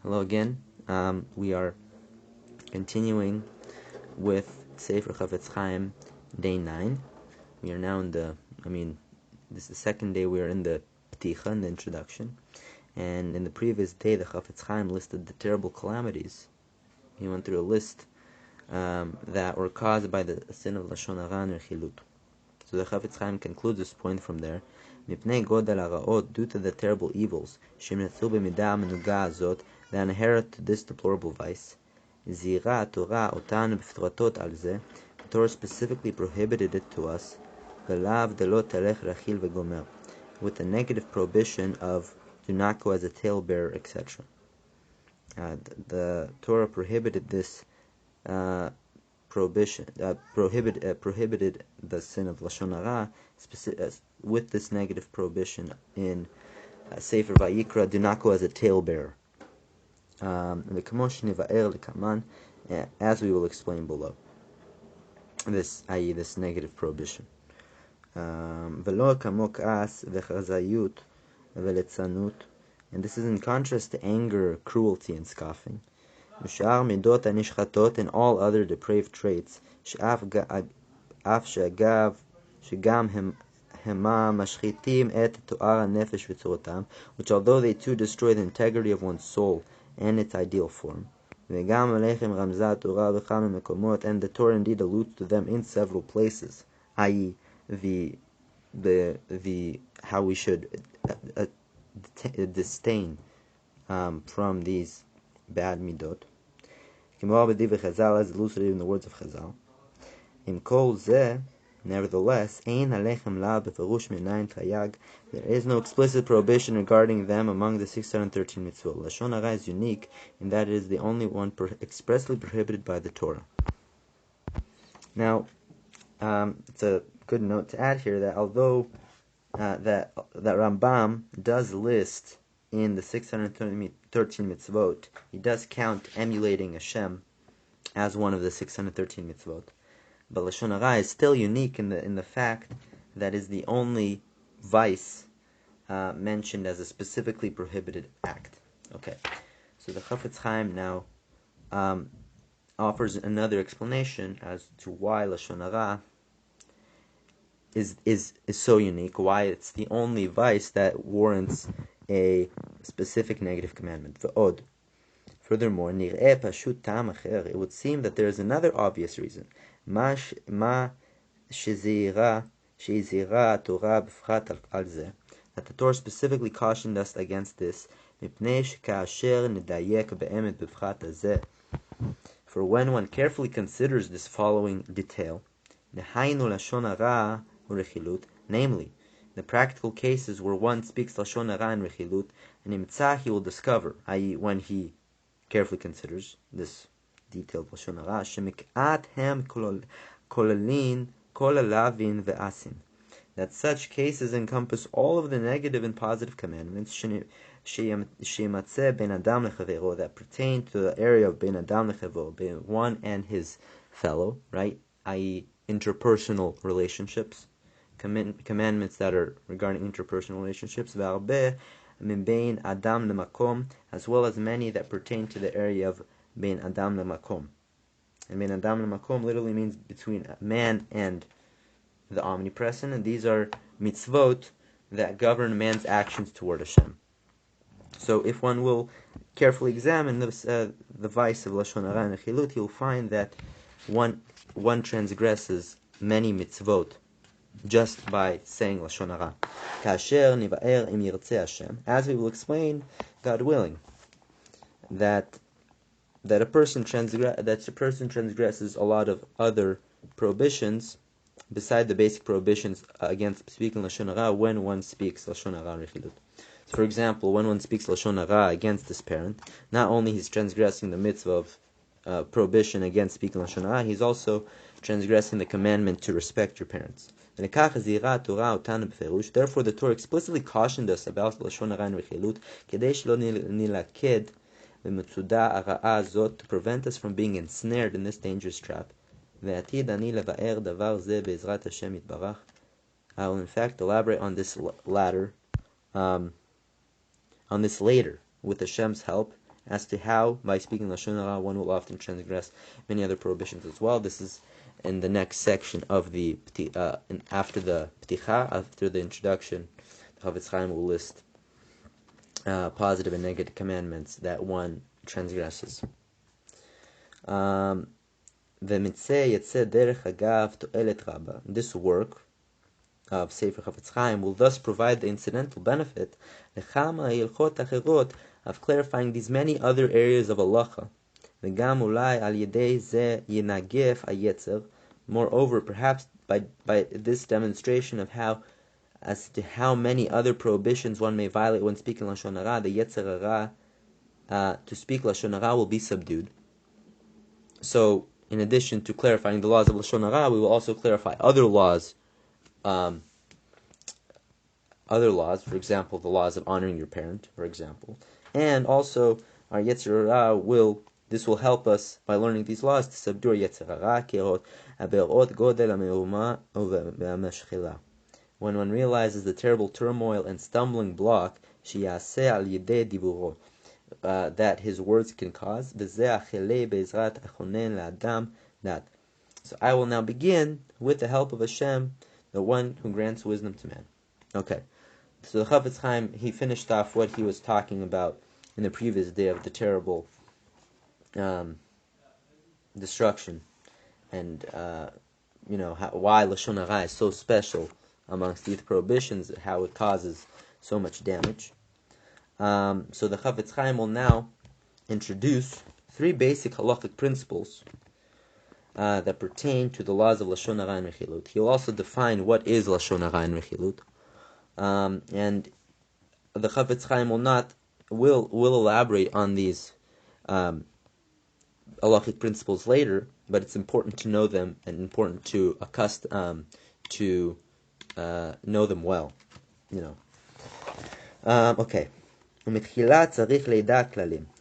Hello again. We are continuing with Sefer Chafetz Chaim, day 9. We are now this is the second day we are in the Pticha, in the introduction. And in the previous day, the Chafetz Chaim listed the terrible calamities. He went through a list that were caused by the sin of lashon harah and rechilut. So the Chafetz Chaim concludes this point from there. Mipnei godel haraot, due to the terrible evils, shemnetzu b'midah menuga azot, that inherit this deplorable vice. Zira Torah otan b'ftratot al zeh, the Torah specifically prohibited it to us. V'lav delot telech rachil v'gomer, with the negative prohibition of do not go as a talebearer, etc. The Torah prohibited this prohibited the sin of lashon harah with this negative prohibition in Sefer Vayikra, do not go as a talebearer. As we will explain below, this, i.e., this negative prohibition. And this is in contrast to anger, cruelty, and scoffing. And all other depraved traits, which although they too destroy the integrity of one's soul and its ideal form. And the Torah indeed alludes to them in several places, i.e., how we should disdain from these bad midot. As elucidated in the words of Chazal. Nevertheless, there is no explicit prohibition regarding them among the 613 mitzvot. Lashon harah is unique in that it is the only one expressly prohibited by the Torah. Now, it's a good note to add here that although that Rambam does list in the 613 mitzvot, he does count emulating Hashem as one of the 613 mitzvot. But lashon harah is still unique in the fact that is the only vice mentioned as a specifically prohibited act. Okay, so the Chafetz Chaim now offers another explanation as to why lashon harah is so unique, why it's the only vice that warrants a specific negative commandment. Furthermore, it would seem that there is another obvious reason. That the Torah specifically cautioned us against this. For when one carefully considers this following detail, namely, the practical cases where one speaks lashon harah and rechilut, and he will discover, i.e., when he carefully considers this detailed lashon harah, shemik'at hem kolalin kol halavin ve'asin, that such cases encompass all of the negative and positive commandments sheyimatzeh ben adam lechavero, that pertain to the area of ben adam lechavero, ben one and his fellow, right? i.e., interpersonal relationships, commandments that are regarding interpersonal relationships, ve'arbeh min bein adam lemakom, as well as many that pertain to the area of bein adam lemakom. And bein adam lemakom literally means between man and the omnipresent, and these are mitzvot that govern man's actions toward Hashem. So if one will carefully examine this, the vice of lashon harah and rechilut, he will find that one transgresses many mitzvot just by saying lashon harah. Kasher nivaer im yirtzeh Hashem, as we will explain, God willing, that a person transgresses a lot of other prohibitions beside the basic prohibitions against speaking lashon harah when one speaks lashon harah and rechilut. So for example, when one speaks lashon harah against his parent, not only he's transgressing the mitzvah of prohibition against speaking lashon harah, he's also transgressing the commandment to respect your parents. Therefore, the Torah explicitly cautioned us about lashon harah and rechilut, to prevent us from being ensnared in this dangerous trap. I will in fact elaborate on this later with Hashem's help, as to how, by speaking lashon hara, one will often transgress many other prohibitions as well. This is in the next section of the after the pticha, after the introduction. The Chafetz Chaim will list positive and negative commandments that one transgresses. This work of Sefer Chafetz Chaim will thus provide the incidental benefit of clarifying these many other areas of halacha. Moreover, perhaps by this demonstration of as to how many other prohibitions one may violate when speaking lashon hara, the yetzer hara to speak lashon hara will be subdued. So, in addition to clarifying the laws of lashon hara, we will also clarify other laws. For example, the laws of honoring your parent, for example, and also our yetzer hara this will help us by learning these laws to subdue our yetzer hara. When one realizes the terrible turmoil and stumbling block that his words can cause. So I will now begin with the help of Hashem, the one who grants wisdom to man. Okay, so the Chafetz Chaim, he finished off what he was talking about in the previous day of the terrible destruction, and why lashon hara is so special amongst these prohibitions, how it causes so much damage. So the Chafetz Chaim will now introduce three basic halachic principles that pertain to the laws of lashon hara and rechilut. He will also define what is lashon hara and rechilut, and the Chafetz Chaim will elaborate on these halachic principles later, but it's important to know them and important to know them well. Okay.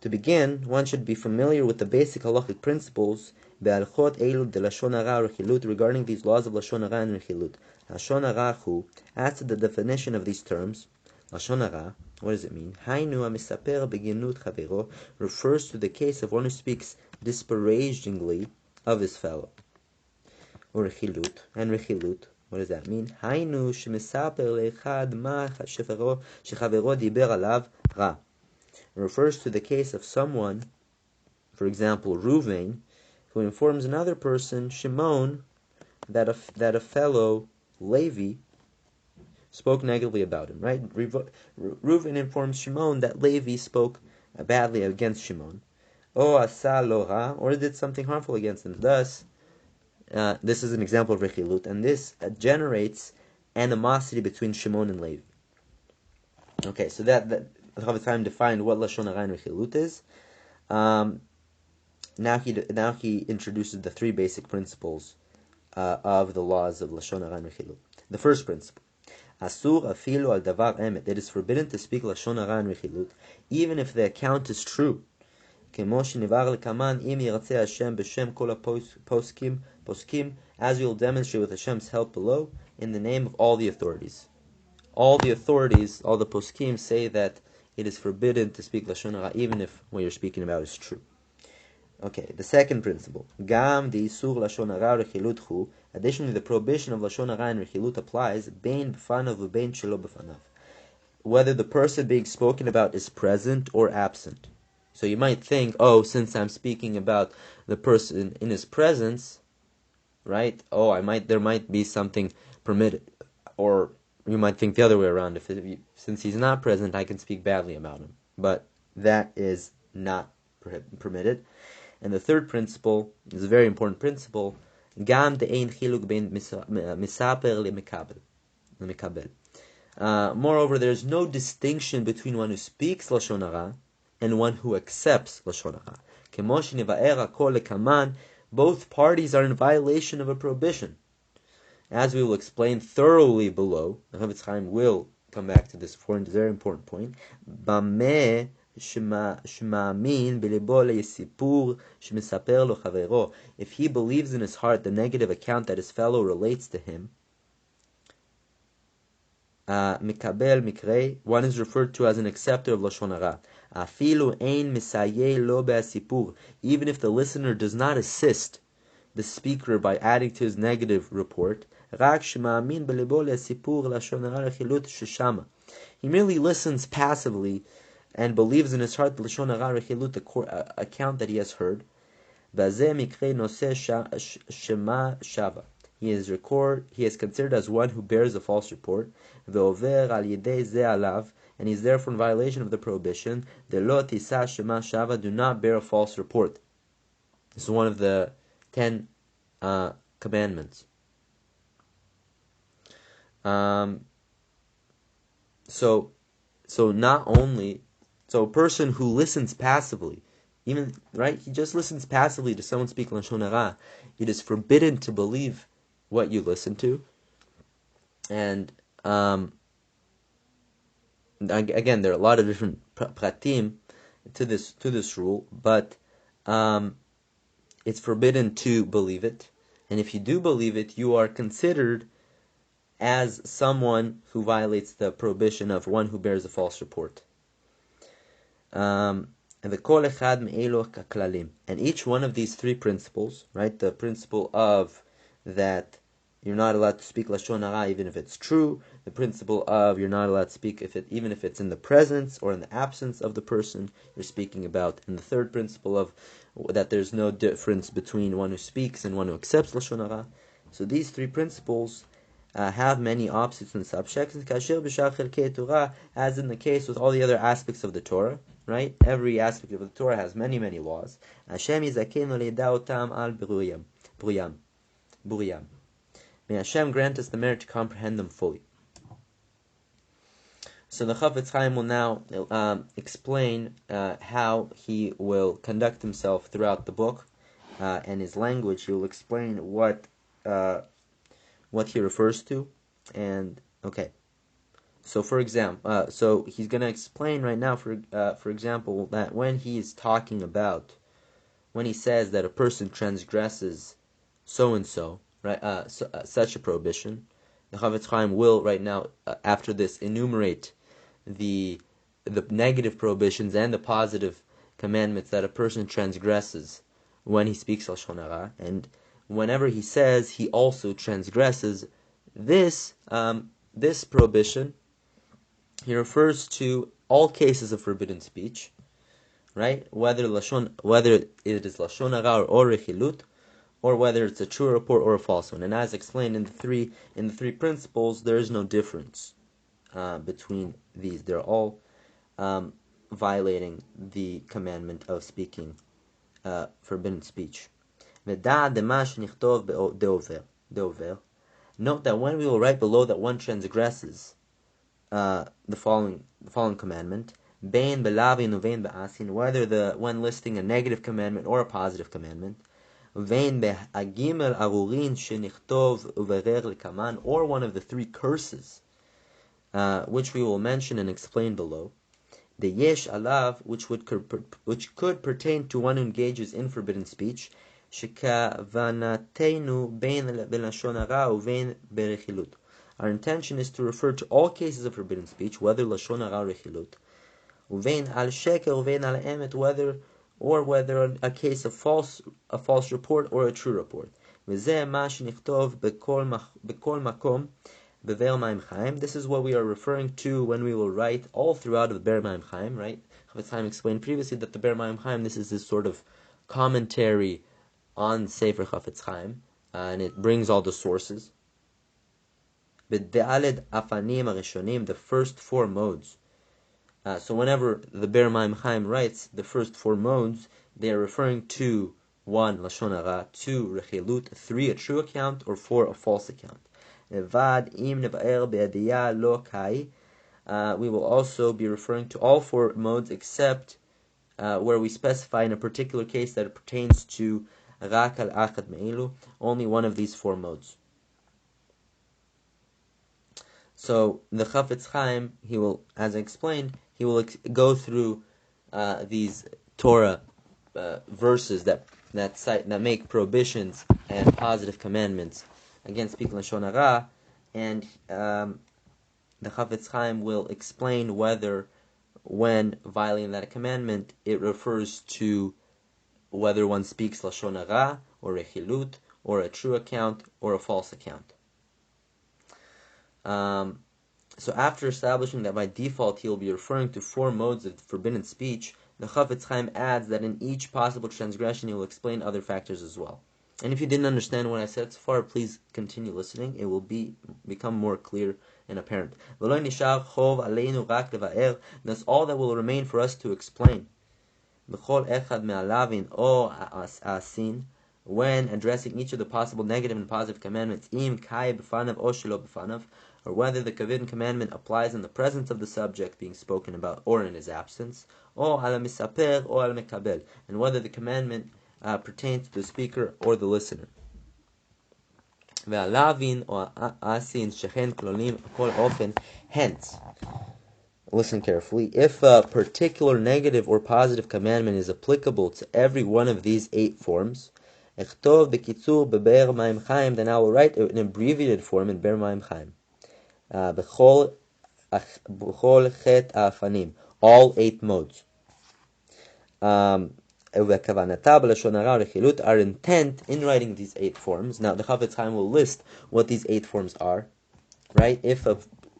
To begin, one should be familiar with the basic halachic principles regarding these laws of lashon hara and rechilut. Lashon hara, as to the definition of these terms, lashon hara, what does it mean? Refers to the case of one who speaks disparagingly of his fellow. Or rechilut, what does that mean? It refers to the case of someone, for example, Reuven, who informs another person, Shimon, that a fellow Levi spoke negatively about him. Right? Reuven informs Shimon that Levi spoke badly against Shimon, or did something harmful against him. Thus, this is an example of rechilut, and this generates animosity between Shimon and Levi. Okay, so that the Chafetz Chaim defined what lashon hara and rechilut is. Now he introduces the three basic principles of the laws of lashon hara and rechilut. The first principle: asur afilu al davar emet. It is forbidden to speak lashon hara and rechilut, even if the account is true. As we will demonstrate with Hashem's help below, in the name of all the authorities. All the poskim say that it is forbidden to speak lashon hara, even if what you're speaking about is true. Okay, the second principle. Additionally, the prohibition of lashon hara and rechilut applies whether the person being spoken about is present or absent. So you might think, since I'm speaking about the person in his presence, right? There might be something permitted, or you might think the other way around. Since he's not present, I can speak badly about him. But that is not permitted. And the third principle is a very important principle. Moreover, there is no distinction between one who speaks lashon hara and one who accepts lashon hara. Both parties are in violation of a prohibition. As we will explain thoroughly below, the Chafetz Chaim will come back to this point, very important point. If he believes in his heart the negative account that his fellow relates to him, one is referred to as an acceptor of lashon hara. Afilu ein misaye lo be'asipur. Even if the listener does not assist the speaker by adding to his negative report, רק שמאמין בליבו לסיפור לשון הרע rechilut ששמע. He merely listens passively and believes in his heart the lashon harah rechilut, the account that he has heard. V'azeh mikre noseh shema shava. He is considered as one who bears a false report. Ve'over al yedei zeh alav, and he is therefore in violation of the prohibition. De'lo tisah shema shava, do not bear a false report. This is one of the 10 commandments. So not only, so a person who listens passively, even, right, he just listens passively to someone speak lashon hara, it is forbidden to believe what you listen to. And again, there are a lot of different pratim to this rule, but it's forbidden to believe it. And if you do believe it, you are considered as someone who violates the prohibition of one who bears a false report. And each one of these three principles, right? The principle of that you're not allowed to speak lashon hara even if it's true. The principle of you're not allowed to speak even if it's in the presence or in the absence of the person you're speaking about. And the third principle of that there's no difference between one who speaks and one who accepts lashon hara. So these three principles have many opposites and subsections, as in the case with all the other aspects of the Torah, right? Every aspect of the Torah has many, many laws. Hashem yizakenu le'yada'otam al buriyam. May Hashem grant us the merit to comprehend them fully. So the Chafetz Chaim will now explain how he will conduct himself throughout the book and his language. He will explain what he refers to, and okay. So for example, so he's going to explain right now, for example, that when he is talking about, when he says that a person transgresses so and so, right, such a prohibition, the Chafetz Chaim will right now, after this, enumerate the negative prohibitions and the positive commandments that a person transgresses when he speaks lashon hara, and whenever he says he also transgresses this prohibition, he refers to all cases of forbidden speech, right? Whether it is lashon hara or rechilut, or whether it's a true report or a false one. And as explained in the three principles, there is no difference between these. They're all violating the commandment of speaking forbidden speech. Note that when we will write below that one transgresses the following commandment, whether when listing a negative commandment or a positive commandment, or one of the three curses which we will mention and explain below, the yesh alav, which could pertain to one who engages in forbidden speech, our intention is to refer to all cases of forbidden speech, whether lashon hara or rechilut, whether a case of a false report or a true report. This is what we are referring to when we will write all throughout the Ber Maim Chaim, right? Chafetz Chaim explained previously that the Ber Maim Chaim, this is this sort of commentary on Sefer Chafetz Chaim, and it brings all the sources. The first four modes. So whenever the Ber Maim Chaim writes the first four modes, they are referring to 1, lashon hara, 2, rechilut, 3, a true account, or 4, a false account. We will also be referring to all four modes except where we specify in a particular case that it pertains to rak al achad me'ilu, only one of these four modes. So the Chafetz Chaim, he will, as I explained, he will go through these Torah verses that make prohibitions and positive commandments against speaking lashon hara, and the Chafetz Chaim will explain whether when violating that commandment, it refers to whether one speaks lashon harah, or rechilut, or a true account, or a false account. So after establishing that by default he will be referring to 4 modes of forbidden speech, the Chafetz Chaim adds that in each possible transgression he will explain other factors as well. And if you didn't understand what I said so far, please continue listening. It will become more clear and apparent. That's all that will remain for us to explain. When addressing each of the possible negative and positive commandments, or whether the forbidden commandment applies in the presence of the subject being spoken about or in his absence, and whether the commandment pertains to the speaker or the listener. Hence, listen carefully, if a particular negative or positive commandment is applicable to every one of these 8 forms, then I will write an abbreviated form in Ber Maim Chaim. All 8 modes. Our intent in writing these 8 forms. Now the Chafetz Chaim will list what these 8 forms are, right? If a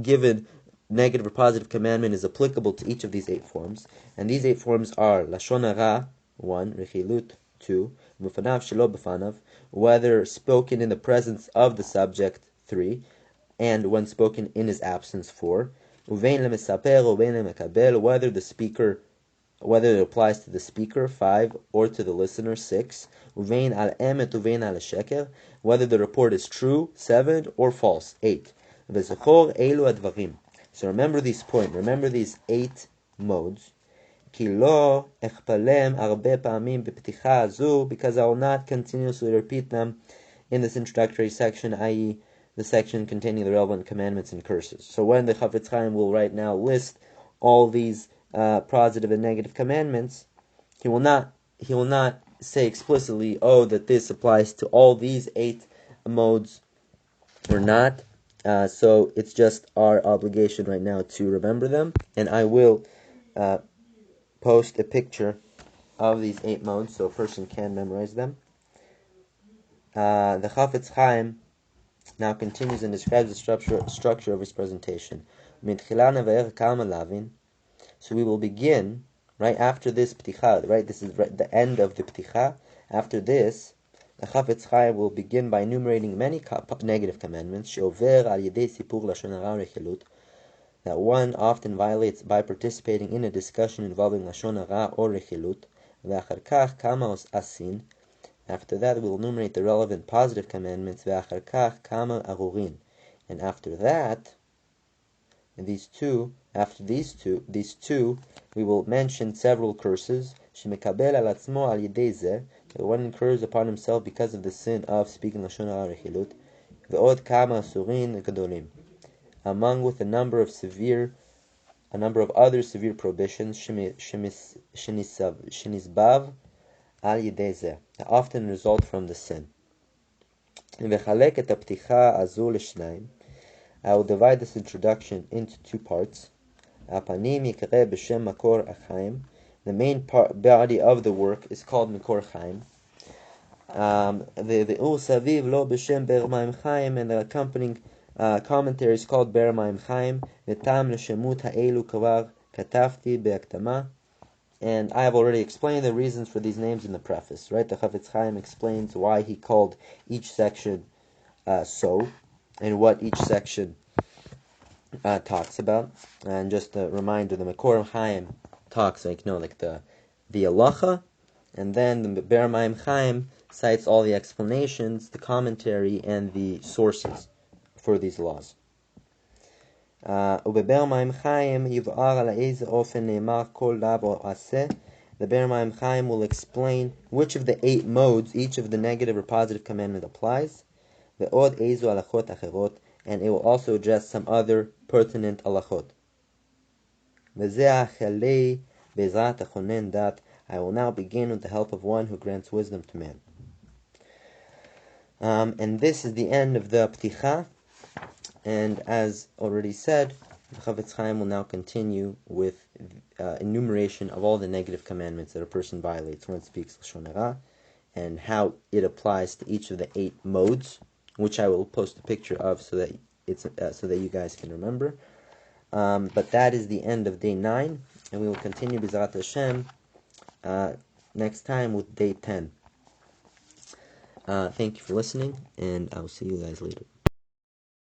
given negative or positive commandment is applicable to each of these 8 forms, and these 8 forms are lashon harah 1, rechilut 2, b'fanav shelo b'fanav, whether spoken in the presence of the subject 3, and when spoken in his absence 4, uvein lemesaper uvein lemekabel, whether it applies to the speaker 5 or to the listener 6, uvein al emet uvein al sheker, whether the report is true 7 or false 8. V'zechor elu advarim. So remember these points. Remember these 8 modes. Ki lo echpalem arbe pa'amim b'pticha azu, because I will not continuously repeat them in this introductory section, i.e., the section containing the relevant commandments and curses. So when the Chafetz Chaim will right now list all these positive and negative commandments, he will not say explicitly, that this applies to all these 8 modes or not. So it's just our obligation right now to remember them, and I will post a picture of these 8 modes so a person can memorize them. The Chafetz Chaim now continues and describes the structure of his presentation. So we will begin right after this pticha, right? This is the end of the pticha. After this, the Chafetz Chaim will begin by enumerating many negative commandments that one often violates by participating in a discussion involving lashon harah or rechilut. After that, we will enumerate the relevant positive commandments. And after that, these two, we will mention several curses. That one incurs upon himself because of the sin of speaking lashon harah rechilut. Among with a number of other severe prohibitions, shenisbav al yedei that often result from the sin. I will divide this introduction into 2 parts. The main body of the work is called Mikor Chaim. The and the accompanying commentary is called Ber Maim Chaim. And I have already explained the reasons for these names in the preface, right? The Chafetz Chaim explains why he called each section so, and what each section talks about. And just a reminder, the Mikor Chaim talks like the halacha, and then the Ber Maim Chaim cites all the explanations, the commentary, and the sources for these laws. The Ber Maim Chaim will explain which of the 8 modes each of the negative or positive commandment applies, and it will also address some other pertinent halachot. I will now begin with the help of one who grants wisdom to man. And this is the end of the pticha. And as already said, The Chafetz Chaim will now continue with enumeration of all the negative commandments that a person violates when it speaks lashon hara, and how it applies to each of the 8 modes, which I will post a picture of so that you guys can remember. But that is the end of day 9, and we will continue B'ezrat Hashem next time with day 10. Thank you for listening, and I will see you guys later.